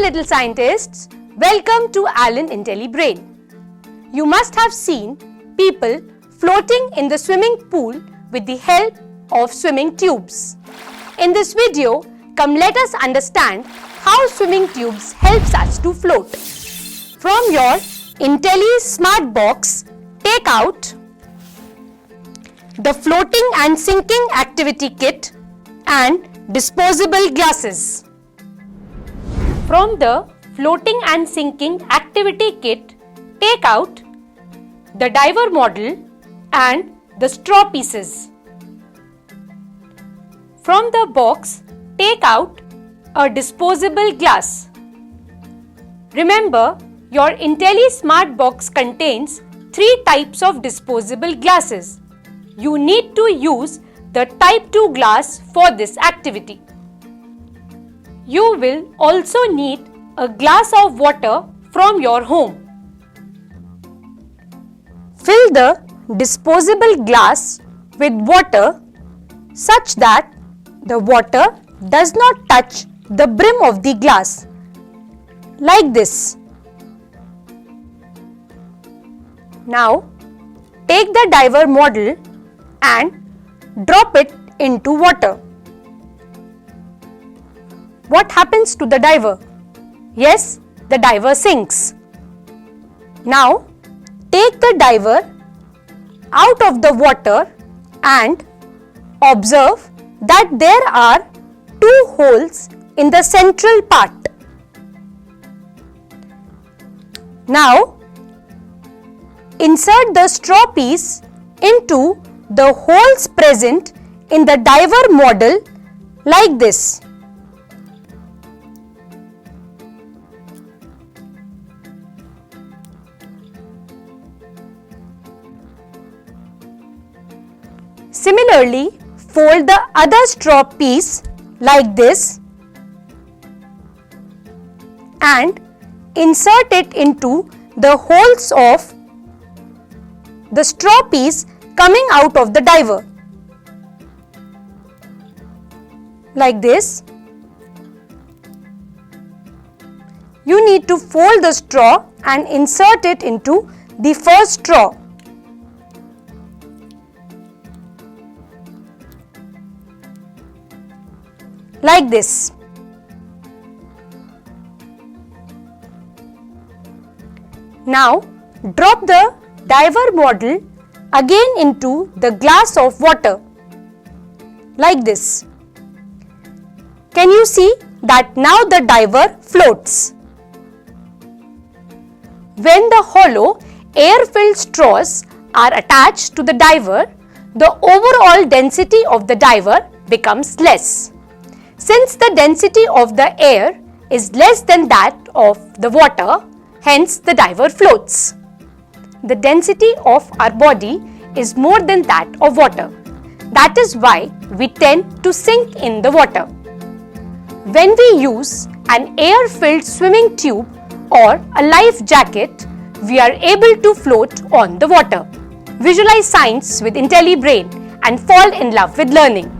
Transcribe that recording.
little scientists, welcome to ALLEN IntelliBrain. You must have seen people floating in the swimming pool with the help of swimming tubes. In this video, come let us understand how swimming tubes helps us to float. From your Intelli SMART Box, take out the floating and sinking activity kit and disposable glasses. From the floating and sinking activity kit, take out the diver model and the straw pieces. From the box, take out a disposable glass. Remember, your Intelli SMART Box contains 3 types of disposable glasses. You need to use the type 2 glass for this activity. You will also need a glass of water from your home. Fill the disposable glass with water such that the water does not touch the brim of the glass, like this. Now, take the diver model and drop it into water. What happens to the diver? Yes, the diver sinks. Now, take the diver out of the water and observe that there are 2 holes in the central part. Now, insert the straw piece into the holes present in the diver model like this. Similarly, fold the other straw piece like this and insert it into the holes of the straw piece coming out of the diver, like this. You need to fold the straw and insert it into the first straw. Like this. Now, drop the diver model again into the glass of water, like this. Can you see that now the diver floats? When the hollow air-filled straws are attached to the diver, the overall density of the diver becomes less. Since the density of the air is less than that of the water, hence the diver floats. The density of our body is more than that of water. That is why we tend to sink in the water. When we use an air-filled swimming tube or a life jacket, we are able to float on the water. Visualize science with IntelliBrain and fall in love with learning.